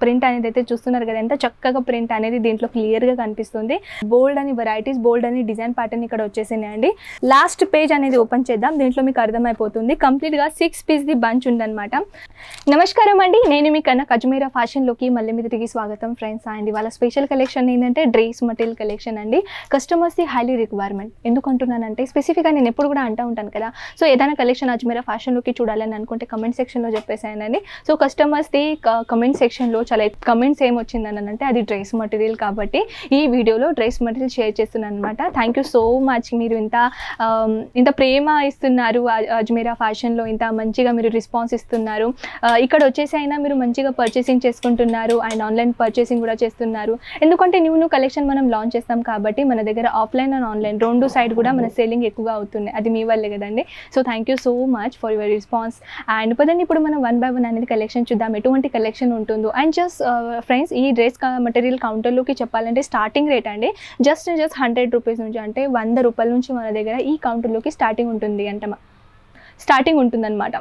Print అనేది అయితే చూస్తున్నారు కదా, ఎంత చక్కగా ప్రింట్ అనేది దీంట్లో క్లియర్గా కనిపిస్తుంది. బోల్డ్ అని వెరైటీస్, బోల్డ్ అని డిజైన్ ప్యాటర్న్ ఇక్కడ వచ్చేసినాయండి. లాస్ట్ పేజ్ అనేది ఓపెన్ చేద్దాం, దీంట్లో మీకు అర్థమైపోతుంది. కంప్లీట్గా 6 పీస్ ది బంచ్ ఉందన్నమాట. నమస్కారం అండి, నేను మీ కన్నా అజ్మీరా ఫ్యాషన్లోకి మళ్ళీ మీరు తిరిగి స్వాగతం ఫ్రెండ్స్. అండ్ వాళ్ళ స్పెషల్ కలెక్షన్ ఏంటంటే డ్రెస్ మెటీరియల్ కలెక్షన్ అండి. కస్టమర్స్ది హైలీ రిక్వైర్మెంట్. ఎందుకు అంటున్నానంటే స్పెసిఫిక్గా నేను ఎప్పుడు కూడా అంటూ ఉంటాను కదా, సో ఏదైనా కలెక్షన్ అజ్మీరా ఫ్యాషన్లోకి చూడాలని అనుకుంటే కమెంట్ సెక్షన్లో చెప్పేసానండి. సో కస్టమర్స్ది కమెంట్ సెక్షన్లో చాలా కమెంట్స్ ఏం వచ్చిందని అంటే అది డ్రెస్ మెటీరియల్, కాబట్టి ఈ వీడియోలో డ్రెస్ మెటీరియల్ షేర్ చేస్తున్నాను అనమాట. థ్యాంక్ యూ సో మచ్, మీరు ఇంత ప్రేమ ఇస్తున్నారు అజ్మీరా ఫ్యాషన్లో, ఇంత మంచిగా మీరు రెస్పాన్స్ ఇస్తున్నారు. ఇక్కడ వచ్చేసి అయినా మీరు మంచిగా పర్చేసింగ్ చేసుకుంటున్నారు అండ్ ఆన్లైన్ పర్చేసింగ్ కూడా చేస్తున్నారు. ఎందుకంటే న్యూ కలెక్షన్ మనం లాంచ్ చేస్తాం కాబట్టి మన దగ్గర ఆఫ్లైన్ అండ్ ఆన్లైన్ రెండు సైడ్ కూడా మన సెల్లింగ్ ఎక్కువగా అవుతుంది. అది మీ వల్లే కదండి. So thank you so much for your response. And పదండి ఇప్పుడు మనం 1 by 1 అనేది కలెక్షన్ చూద్దాం, ఎటువంటి కలెక్షన్ ఉంటుందో. అండ్ జస్ట్ ఫ్రెండ్స్, ఈ డ్రెస్ మెటీరియల్ కౌంటర్లోకి చెప్పాలంటే స్టార్టింగ్ రేట్ అండి జస్ట్ 100 రూపీస్ నుంచి, అంటే 100 రూపాయల నుంచి మన దగ్గర ఈ కౌంటర్లోకి స్టార్టింగ్ ఉంటుందన్నమాట.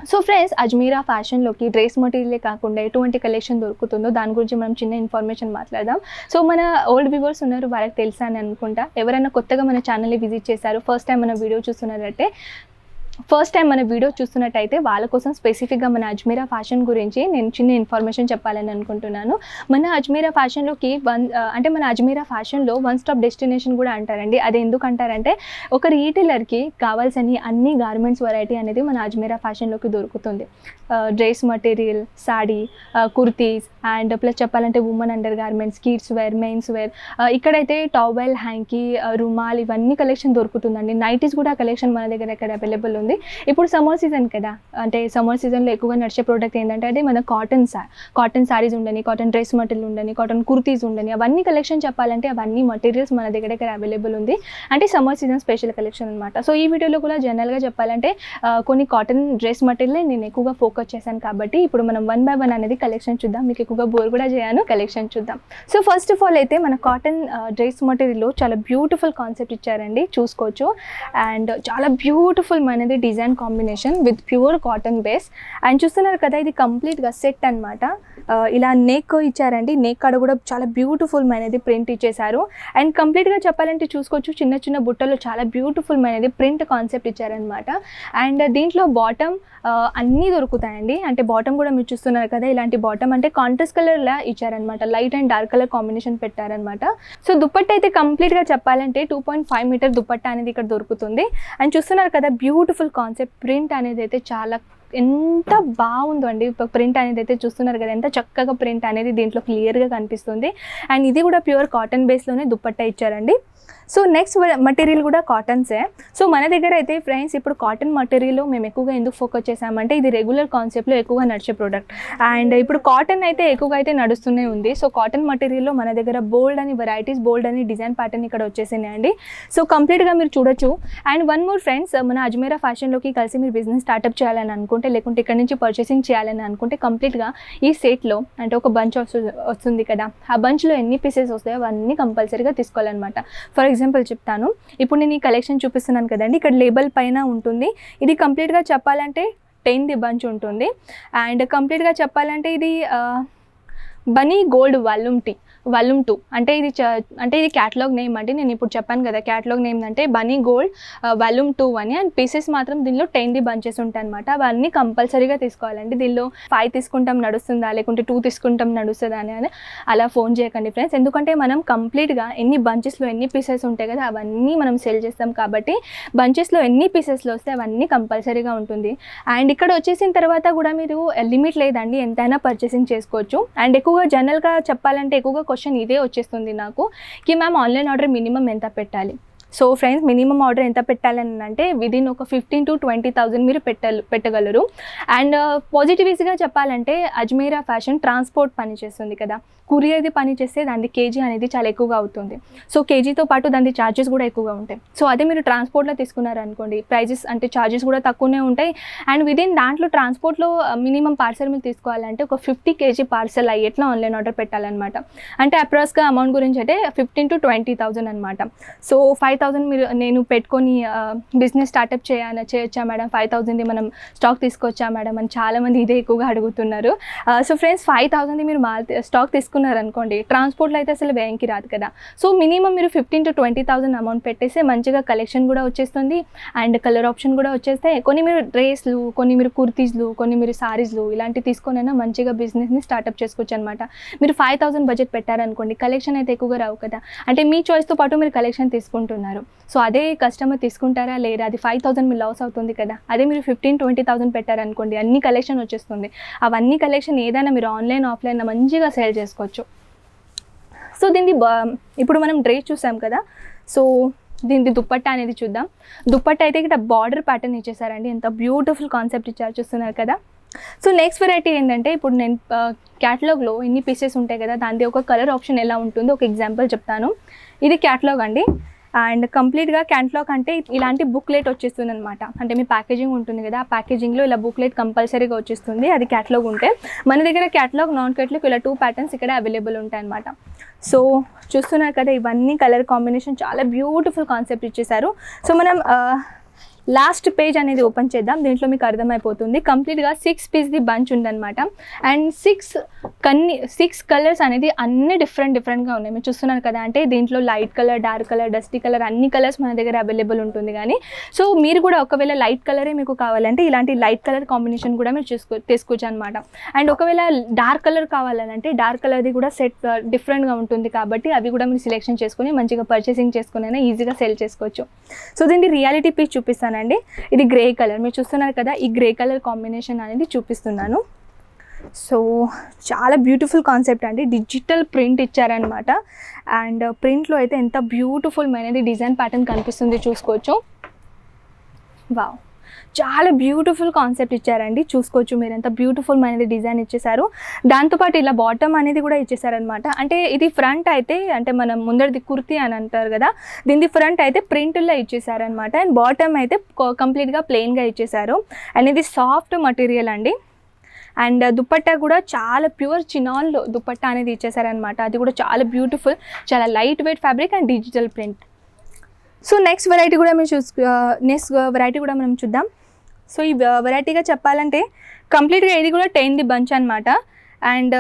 సో ఫ్రెండ్స్, అజ్మీరా ఫ్యాషన్లోకి డ్రెస్ మెటీరియలే కాకుండా ఎటువంటి కలెక్షన్ దొరుకుతుందో దాని గురించి మనం చిన్న ఇన్ఫర్మేషన్ మాట్లాడదాం. సో మన ఓల్డ్ వ్యూవర్స్ ఉన్నారు, వాళ్ళకి తెలుసా అని అనుకుంటా. ఎవరైనా కొత్తగా మన ఛానల్ని విజిట్ చేశారు, ఫస్ట్ టైం మన వీడియో చూస్తున్నట్టయితే వాళ్ళ కోసం స్పెసిఫిక్గా మన అజ్మీరా ఫ్యాషన్ గురించి నేను చిన్న ఇన్ఫర్మేషన్ చెప్పాలని అనుకుంటున్నాను. మన అజ్మీరా ఫ్యాషన్లోకి మన అజ్మీరా ఫ్యాషన్లో వన్ స్టాప్ డెస్టినేషన్ కూడా అంటారండి. అది ఎందుకు అంటారంటే ఒక రీటైలర్కి కావాల్సిన అన్ని గార్మెంట్స్ వెరైటీ అనేది మన అజ్మీరా ఫ్యాషన్లోకి దొరుకుతుంది. Dress material, sari, kurtis and plus చెప్పాలంటే women under garments, kids wear, men's wear, ఇక్కడైతే టవల్, హ్యాంకీ, రుమాల్ ఇవన్నీ కలెక్షన్ దొరుకుతుందండి. నైటీస్ కూడా కలెక్షన్ మన దగ్గర ఇక్కడ అవైలబుల్ ఉంది. ఇప్పుడు సమ్మర్ సీజన్ కదా, అంటే సమ్మర్ సీజన్లో ఎక్కువగా నడిచే ప్రోడక్ట్ ఏంటంటే అది మన కాటన్ సారీస్ ఉండని, కాటన్ డ్రెస్ మెటీరియల్ ఉండని, కాటన్ కుర్తీస్ ఉండని, అవన్నీ కలెక్షన్ చెప్పాలంటే అవన్నీ మెటీరియల్స్ మన దగ్గర ఇక్కడ అవైలబుల్ ఉంది. అంటే సమ్మర్ సీజన్ స్పెషల్ కలెక్షన్ అనమాట. సో ఈ వీడియోలో కూడా జనరల్గా చెప్పాలంటే కొన్ని కాటన్ డ్రెస్ మెటీరియల్ నేను ఎక్కువగా ఫోకస్ చేశాను కాబట్టి ఇప్పుడు మనం 1 by 1 అనేది కలెక్షన్ చూద్దాం. మీకు ఎక్కువగా బోర్ కూడా చేయను, కలెక్షన్ చూద్దాం. సో ఫస్ట్ ఆఫ్ ఆల్ అయితే మన కాటన్ డ్రెస్ మెటీరియల్లో చాలా బ్యూటిఫుల్ కాన్సెప్ట్ ఇచ్చారండి, చూసుకోవచ్చు. అండ్ చాలా బ్యూటిఫుల్ మనది design combination with pure cotton base. And చూస్తున్నారు కదా, ఇది కంప్లీట్గా సెట్ అనమాట. ఇలా నెక్ ఇచ్చారండి, నెక్ కాడ కూడా చాలా బ్యూటిఫుల్ మనది ప్రింట్ ఇచ్చేసారు. అండ్ కంప్లీట్గా చెప్పాలంటే చూసుకోవచ్చు, చిన్న చిన్న బుట్టలో చాలా బ్యూటిఫుల్ మనది ప్రింట్ కాన్సెప్ట్ ఇచ్చారనమాట. అండ్ దీంట్లో బాటమ్ అన్నీ దొరుకుతాయండి. అంటే బాటమ్ కూడా మీరు చూస్తున్నారు కదా, ఇలాంటి బాటమ్ అంటే కాంట్రాస్ట్ కలర్లా ఇచ్చారనమాట, light and dark colour combination పెట్టారనమాట. సో దుపట్టా అయితే కంప్లీట్గా చెప్పాలంటే 2.5 మీటర్ దుపట్టా అనేది ఇక్కడ దొరుకుతుంది. అండ్ చూస్తున్నారు కదా, బ్యూటిఫుల్ కాన్సెప్ట్ ప్రింట్ అనేది అయితే చాలా ఎంత బాగుందో అండి. ప్రింట్ అనేది అయితే చూస్తున్నారు కదా, ఎంత చక్కగా ప్రింట్ అనేది దీంట్లో క్లియర్గా కనిపిస్తుంది. అండ్ ఇది కూడా ప్యూర్ కాటన్ బేస్లోనే దుపట్టా ఇచ్చారండి. సో నెక్స్ట్ మటీరియల్ కూడా కాటన్సే. సో మన దగ్గర అయితే ఫ్రెండ్స్ ఇప్పుడు కాటన్ మటీరియల్లో మేము ఎక్కువగా ఎందుకు ఫోకస్ చేసామంటే ఇది రెగ్యులర్ కాన్సెప్ట్లో ఎక్కువగా నడిచే ప్రోడక్ట్. అండ్ ఇప్పుడు కాటన్ అయితే ఎక్కువగా అయితే నడుస్తూనే ఉంది. సో కాటన్ మటీరియల్లో మన దగ్గర బోల్డ్ అని వెరైటీస్, బోల్డ్ అని డిజైన్ ప్యాటర్న్ ఇక్కడ వచ్చేసినాయండి. సో కంప్లీట్గా మీరు చూడొచ్చు. అండ్ వన్ మోర్ ఫ్రెండ్స్, మన అజ్మీరా ఫ్యాషన్లోకి కలిసి మీరు బిజినెస్ స్టార్ట్అప్ చేయాలని అనుకుంటే, లేకుంటే ఇక్కడ నుంచి పర్చేసింగ్ చేయాలని అనుకుంటే కంప్లీట్గా ఈ సెట్లో అంటే ఒక బంచ్ వస్తుంది కదా, ఆ బంచ్లో ఎన్ని పీసెస్ వస్తాయో అవన్నీ కంపల్సరీగా తీసుకోవాలన్నమాట. ఫర్ ఎగ్జాంపుల్ చెప్తాను, ఇప్పుడు నేను ఈ కలెక్షన్ చూపిస్తున్నాను కదండి, ఇక్కడ లేబుల్ పైన ఉంటుంది. ఇది కంప్లీట్గా చెప్పాలంటే 10 ది బంచ్ ఉంటుంది. అండ్ కంప్లీట్గా చెప్పాలంటే ఇది బనీ గోల్డ్ వాల్యూమ్ 2 అంటే ఇది క్యాటలాగ్ నేమ్ అండి. నేను ఇప్పుడు చెప్పాను కదా, క్యాటలాగ్ నేమ్ అంటే బనీ గోల్డ్ వాల్యూమ్ 2 అని. అండ్ పీసెస్ మాత్రం దీనిలో 10 ది బంచెస్ ఉంటాయి అనమాట. అవన్నీ కంపల్సరీగా తీసుకోవాలండి. దీనిలో 5 తీసుకుంటాం నడుస్తుందా, లేకుంటే 2 తీసుకుంటాం నడుస్తుందా అని అలా ఫోన్ చేయకండి ఫ్రెండ్స్. ఎందుకంటే మనం కంప్లీట్గా ఎన్ని బంచెస్లో ఎన్ని పీసెస్ ఉంటాయి కదా అవన్నీ మనం సెల్ చేస్తాం కాబట్టి బంచెస్లో ఎన్ని పీసెస్లో వస్తే అవన్నీ కంపల్సరీగా ఉంటుంది. అండ్ ఇక్కడ వచ్చేసిన తర్వాత కూడా మీరు లిమిట్ లేదండి, ఎంతైనా పర్చేసింగ్ చేసుకోవచ్చు. అండ్ ఎక్కువగా జనరల్గా చెప్పాలంటే ఎక్కువగా క్వశ్చన్ ఇదే వచ్చేస్తుంది నాకు, కి మ్యామ్ ఆన్లైన్ ఆర్డర్ మినిమం ఎంత పెట్టాలి? సో ఫ్రెండ్స్, మినిమం ఆర్డర్ ఎంత పెట్టాలని అంటే విదిన్ ఒక 15,000 to 20,000 మీరు పెట్టగలరు. అండ్ పాజిటివ్స్గా చెప్పాలంటే అజ్మీరా ఫ్యాషన్ ట్రాన్స్పోర్ట్ పని చేస్తుంది కదా, కురియర్ది పని చేస్తే దాని కేజీ అనేది చాలా ఎక్కువగా అవుతుంది. సో కేజీతో పాటు దాని ఛార్జెస్ కూడా ఎక్కువగా ఉంటాయి. సో అదే మీరు ట్రాన్స్పోర్ట్లో తీసుకున్నారనుకోండి, ప్రైజెస్ అంటే ఛార్జెస్ కూడా తక్కువనే ఉంటాయి. అండ్ విదిన్ దాంట్లో ట్రాన్స్పోర్ట్లో మినిమం పార్సల్ మీరు తీసుకోవాలంటే ఒక 50 kg పార్సల్ అయ్యేట్లా ఆన్లైన్ ఆర్డర్ పెట్టాలన్నమాట. అంటే అప్రాక్స్గా అమౌంట్ గురించి అంటే 15,000 to 20,000 అనమాట. సో 5,000 5,000 మీరు నేను పెట్టుకొని బిజినెస్ స్టార్టప్ చేయొచ్చా మేడం, 5,000 మనం స్టాక్ తీసుకోవచ్చా మేడం అని చాలామంది ఇదే ఎక్కువగా అడుగుతున్నారు. సో ఫ్రెండ్స్ 5,000 మీరు స్టాక్ తీసుకున్నారనుకోండి, ట్రాన్స్పోర్ట్లో అయితే అసలు వేయంకి రాదు కదా. సో మినిమం మీరు 15,000 to 20,000 అమౌంట్ పెట్టేస్తే మంచిగా కలెక్షన్ కూడా వచ్చేస్తుంది అండ్ కలర్ ఆప్షన్ కూడా వచ్చేస్తాయి. కొన్ని మీరు డ్రెస్లు, కొన్ని మీరు కుర్తీస్లు, కొన్ని మీరు సారీస్లు ఇలాంటివి తీసుకొనైనా మంచిగా బిజినెస్ని స్టార్ట్అప్ చేసుకోవచ్చు అనమాట. మీరు 5,000 బడ్జెట్ పెట్టారనుకోండి, కలెక్షన్ అయితే ఎక్కువగా రావు కదా. అంటే మీ చాయిస్తో పాటు మీరు కలెక్షన్ తీసుకుంటున్నారు. సో అదే కస్టమర్ తీసుకుంటారా లేదా, అది 5,000 మీరు లాస్ అవుతుంది కదా. అదే మీరు 15,000-20,000 పెట్టారనుకోండి, అన్ని కలెక్షన్ వచ్చేస్తుంది. అవన్నీ కలెక్షన్ ఏదైనా మీరు ఆన్లైన్ ఆఫ్లైన్ మంచిగా సేల్ చేసుకోవచ్చు. సో దీన్ని ఇప్పుడు మనం డ్రెస్ చూసాం కదా. సో దీని దుప్పట్టా అనేది చూద్దాం. దుప్పట్టా అయితే ఇక్కడ బార్డర్ ప్యాటర్న్ ఇచ్చేసారండి, ఎంత బ్యూటిఫుల్ కాన్సెప్ట్ ఇచ్చారు చూస్తున్నారు కదా. సో నెక్స్ట్ వెరైటీ ఏంటంటే, ఇప్పుడు నేను క్యాటలాగ్లో ఎన్ని పీసెస్ ఉంటాయి కదా, దాని ఒక కలర్ ఆప్షన్ ఎలా ఉంటుందో ఒక ఎగ్జాంపుల్ చెప్తాను. ఇది క్యాటలాగ్ అండి, అండ్ కంప్లీట్గా క్యాటలాగ్ అంటే ఇలాంటి బుక్లెట్ వచ్చేస్తుంది అనమాట. అంటే మీ ప్యాకేజింగ్ ఉంటుంది కదా, ఆ ప్యాకేజింగ్లో ఇలా బుక్లెట్ కంపల్సరీగా వచ్చేస్తుంది. అది క్యాటలాగ్ ఉంటే మన దగ్గర క్యాటలాగ్, నాన్ క్యాటలాగ్ ఇలా 2 ప్యాటర్న్స్ ఇక్కడ అవైలబుల్ ఉంటాయి అనమాట. సో చూస్తున్నారు కదా, ఇవన్నీ కలర్ కాంబినేషన్ చాలా బ్యూటిఫుల్ కాన్సెప్ట్ ఇచ్చేసారు. సో మనం లాస్ట్ పేజ్ అనేది ఓపెన్ చేద్దాం, దీంట్లో మీకు అర్థమైపోతుంది. కంప్లీట్గా 6 పీస్ది బంచ్ ఉందన్నమాట. అండ్ 6 కలర్స్ అనేది అన్ని డిఫరెంట్గా ఉన్నాయి. మీరు చూస్తున్నారు కదా, అంటే దీంట్లో light colour, dark colour, dusty colour అన్ని కలర్స్ మన దగ్గర అవైలబుల్ ఉంటుంది. కానీ సో మీరు కూడా ఒకవేళ లైట్ కలరే మీకు కావాలంటే ఇలాంటి లైట్ కలర్ కాంబినేషన్ కూడా మీరు తీసుకోవచ్చు అనమాట. అండ్ ఒకవేళ డార్క్ కలర్ కావాలంటే డార్క్ కలర్ది కూడా సెట్ డిఫరెంట్గా ఉంటుంది కాబట్టి అవి కూడా మీరు సెలెక్షన్ చేసుకొని మంచిగా పర్చేసింగ్ చేసుకుని ఈజీగా సెల్ చేసుకోవచ్చు. సో దీన్ని రియాలిటీ పీస్ చూపిస్తాను అండి. ఇది గ్రే కలర్, మీరు చూస్తున్నారు కదా, ఈ గ్రే కలర్ కాంబినేషన్ అనేది చూపిస్తున్నాను. సో చాలా బ్యూటిఫుల్ కాన్సెప్ట్ అండి, డిజిటల్ ప్రింట్ ఇచ్చారనమాట. అండ్ ప్రింట్లో అయితే ఎంత బ్యూటిఫుల్ అనేది డిజైన్ ప్యాటర్న్ కనిపిస్తుంది చూసుకోవచ్చు. వావ్, చాలా బ్యూటిఫుల్ కాన్సెప్ట్ ఇచ్చారండి, చూసుకోవచ్చు మీరు ఎంత బ్యూటిఫుల్ అనేది డిజైన్ ఇచ్చేసారు. దాంతోపాటు ఇలా బాటమ్ అనేది కూడా ఇచ్చేసారనమాట. అంటే ఇది ఫ్రంట్ అయితే, అంటే మనం ముందరిది కుర్తీ అని అంటారు కదా, దీని ఫ్రంట్ అయితే ప్రింట్లో ఇచ్చేసారనమాట. అండ్ బాటమ్ అయితే కంప్లీట్గా ప్లెయిన్గా ఇచ్చేసారు. అండ్ ఇది సాఫ్ట్ మటీరియల్ అండి. అండ్ దుపట్టా కూడా చాలా ప్యూర్ చినాన్లో దుపట్టా అనేది ఇచ్చేసారనమాట. అది కూడా చాలా బ్యూటిఫుల్, చాలా light weight fabric and digital print. So next variety కూడా మనం చూద్దాం. సో ఈ వెరైటీగా చెప్పాలంటే కంప్లీట్గా ఇది కూడా 10th బంచ్ అనమాట. అండ్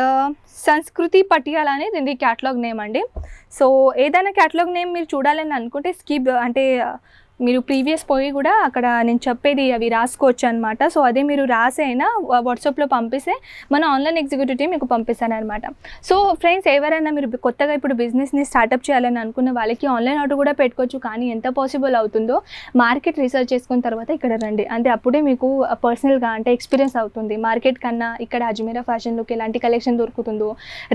సంస్కృతి పటియాలా అనేది ఇది క్యాటలాగ్ నేమ్ అండి. సో ఏదైనా క్యాటలాగ్ నేమ్ మీరు చూడాలని అనుకుంటే స్కిప్ అంటే మీరు ప్రీవియస్ పోయి కూడా అక్కడ నేను చెప్పేది అవి రాసుకోవచ్చు అనమాట. సో అదే మీరు రాసి అయినా వాట్సాప్లో పంపిస్తే మన ఆన్లైన్ ఎగ్జిక్యూటివ్ టీమ్ మీకు పంపిస్తానమాట. సో ఫ్రెండ్స్, ఎవరైనా మీరు కొత్తగా ఇప్పుడు బిజినెస్ని స్టార్ట్అప్ చేయాలని అనుకున్న వాళ్ళకి ఆన్లైన్ ఆర్డర్ కూడా పెట్టుకోవచ్చు. కానీ ఎంత పాసిబుల్ అవుతుందో మార్కెట్ రీసెర్చ్ చేసుకున్న తర్వాత ఇక్కడ రండి, అంటే అప్పుడే మీకు పర్సనల్గా అంటే ఎక్స్పీరియన్స్ అవుతుంది. మార్కెట్ కన్నా ఇక్కడ అజ్మీరా ఫ్యాషన్లోకి ఎలాంటి కలెక్షన్ దొరుకుతుందో,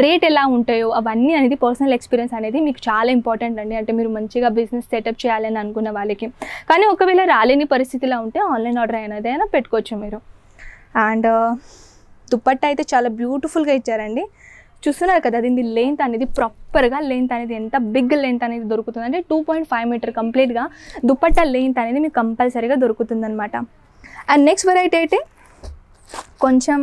రేట్ ఎలా ఉంటాయో అవన్నీ అనేది పర్సనల్ ఎక్స్పీరియన్స్ అనేది మీకు చాలా ఇంపార్టెంట్ అండి. అంటే మీరు మంచిగా బిజినెస్ సెటప్ చేయాలని అనుకున్న వాళ్ళకి. కానీ ఒకవేళ రాలేని పరిస్థితిలో ఉంటే ఆన్లైన్ ఆర్డర్ అయినా పెట్టుకోవచ్చు మీరు. అండ్ దుపట్టా అయితే చాలా బ్యూటిఫుల్గా ఇచ్చారండి, చూస్తున్నారు కదా. దీని లెంత్ అనేది ప్రాపర్గా లెంత్ అనేది ఎంత బిగ్ లెంత్ అనేది దొరుకుతుంది అంటే 2.5 మీటర్ కంప్లీట్గా దుపట్టా లెంత్ అనేది మీకు కంపల్సరీగా దొరుకుతుంది అనమాట. అండ్ నెక్స్ట్ వెరైటీ అయితే కొంచెం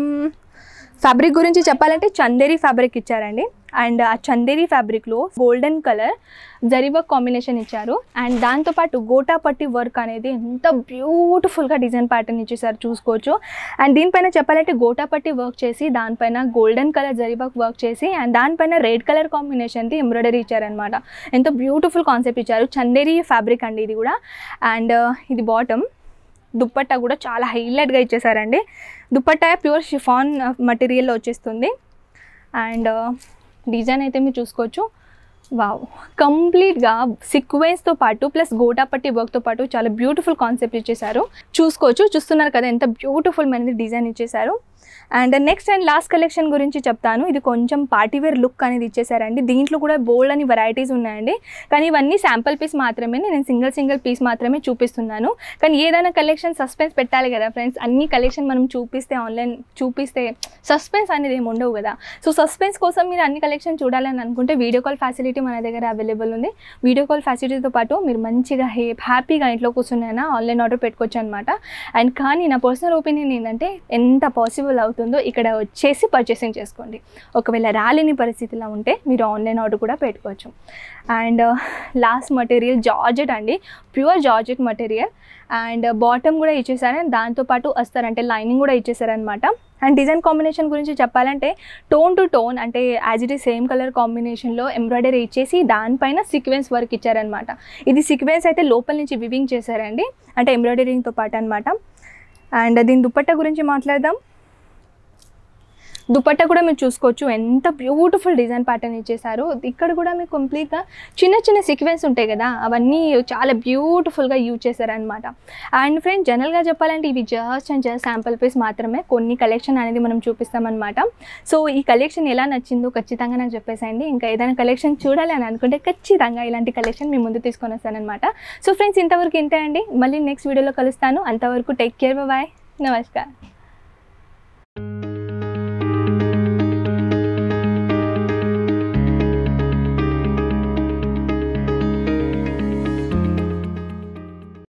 ఫ్యాబ్రిక్ గురించి చెప్పాలంటే చందేరి ఫ్యాబ్రిక్ ఇచ్చారండి. అండ్ ఆ చందేరి ఫ్యాబ్రిక్లో golden colour zari work combination ఇచ్చారు. అండ్ దాంతోపాటు గోటాపట్టి వర్క్ అనేది ఎంత బ్యూటిఫుల్గా డిజైన్ ప్యాటర్న్ ఇచ్చేసారు చూసుకోవచ్చు. అండ్ దీనిపైన చెప్పాలంటే గోటాపట్టి వర్క్ చేసి దానిపైన గోల్డెన్ కలర్ జరీ వర్క్ చేసి అండ్ దానిపైన రెడ్ కలర్ కాంబినేషన్ది ఎంబ్రాయిడరీ ఇచ్చారనమాట. ఎంతో బ్యూటిఫుల్ కాన్సెప్ట్ ఇచ్చారు. చందేరి ఫ్యాబ్రిక్ అండి ఇది కూడా. అండ్ ఇది బాటమ్, దుప్పట్టా కూడా చాలా హైలైట్గా ఇచ్చేసారండి. దుప్పట్టా ప్యూర్ షిఫాన్ మెటీరియల్లో వచ్చేస్తుంది. అండ్ డిజైన్ అయితే మీరు చూసుకోవచ్చు. వావ్, కంప్లీట్గా సీక్వెన్స్తో పాటు ప్లస్ గోటాపట్టి వర్క్తో పాటు చాలా బ్యూటిఫుల్ కాన్సెప్ట్ ఇచ్చేసారు చూసుకోవచ్చు. చూస్తున్నారు కదా ఎంత బ్యూటిఫుల్ అనేది డిజైన్ ఇచ్చేసారు. And next and last collection గురించి చెప్తాను. ఇది కొంచెం పార్టీవేర్ లుక్ అనేది ఇచ్చేసారండి. దీంట్లో కూడా బోల్డ్ అని వెరైటీస్ ఉన్నాయండి. కానీ ఇవన్నీ శాంపుల్ పీస్ మాత్రమే, నేను సింగిల్ పీస్ మాత్రమే చూపిస్తున్నాను. కానీ ఏదైనా కలెక్షన్ సస్పెన్స్ పెట్టాలి కదా ఫ్రెండ్స్. అన్ని కలెక్షన్ మనం ఆన్లైన్ చూపిస్తే సస్పెన్స్ అనేది ఏమి ఉండవు కదా. సో సస్పెన్స్ కోసం మీరు అన్ని కలెక్షన్ చూడాలని అనుకుంటే వీడియో కాల్ ఫెసిలిటీ మన దగ్గర అవైలబుల్ ఉంది. వీడియో కాల్ ఫెసిలిటీతో పాటు మీరు మంచిగా హ్యాపీగా ఇంట్లో కూర్చున్నైనా ఆన్లైన్ ఆర్డర్ పెట్టుకోవచ్చు అనమాట. అండ్ కానీ నా పర్సనల్ ఒపీనియన్ ఏంటంటే ఎంత పాసిబుల్ పాసిబుల్ అవుతుందో ఇక్కడ వచ్చేసి పర్చేసింగ్ చేసుకోండి. ఒకవేళ రాలేని పరిస్థితిలో ఉంటే మీరు ఆన్లైన్ ఆర్డర్ కూడా పెట్టుకోవచ్చు. అండ్ లాస్ట్ మటీరియల్ జార్జెట్ అండి, pure georgette material. And bottom కూడా ఇచ్చేసారు, దాంతోపాటు వస్తారంటే లైనింగ్ కూడా ఇచ్చేసారనమాట. అండ్ డిజైన్ కాంబినేషన్ గురించి చెప్పాలంటే టోన్ టు టోన్, అంటే as it is same colour కాంబినేషన్లో ఎంబ్రాయిడరీ ఇచ్చేసి దానిపైన సీక్వెన్స్ వర్క్ ఇచ్చారనమాట. ఇది సీక్వెన్స్ అయితే లోపల నుంచి వివింగ్ చేశారండి, అంటే ఎంబ్రాయిడరింగ్తో పాటు అనమాట. అండ్ దీని దుపట్టా గురించి మాట్లాడదాం. దుపట్టా కూడా మీరు చూసుకోవచ్చు, ఎంత బ్యూటిఫుల్ డిజైన్ ప్యాటర్న్ ఇచ్చేసారు. ఇక్కడ కూడా మీకు కంప్లీట్గా చిన్న చిన్న సీక్వెన్స్ ఉంటాయి కదా, అవన్నీ చాలా బ్యూటిఫుల్గా యూజ్ చేశారనమాట. అండ్ ఫ్రెండ్స్, జనరల్గా చెప్పాలంటే ఇవి just and just sample piece మాత్రమే, కొన్ని కలెక్షన్ అనేది మనం చూపిస్తామన్నమాట. సో ఈ కలెక్షన్ ఎలా నచ్చిందో ఖచ్చితంగా నాకు చెప్పేసండి. ఇంకా ఏదైనా కలెక్షన్ చూడాలి అని అనుకుంటే ఖచ్చితంగా ఇలాంటి కలెక్షన్ మీ ముందు తీసుకొని వస్తానమాట. సో ఫ్రెండ్స్, ఇంతవరకు ఇంతే అండి. మళ్ళీ నెక్స్ట్ వీడియోలో కలుస్తాను. అంతవరకు టేక్ కేర్, బాయ్, నమస్కారం.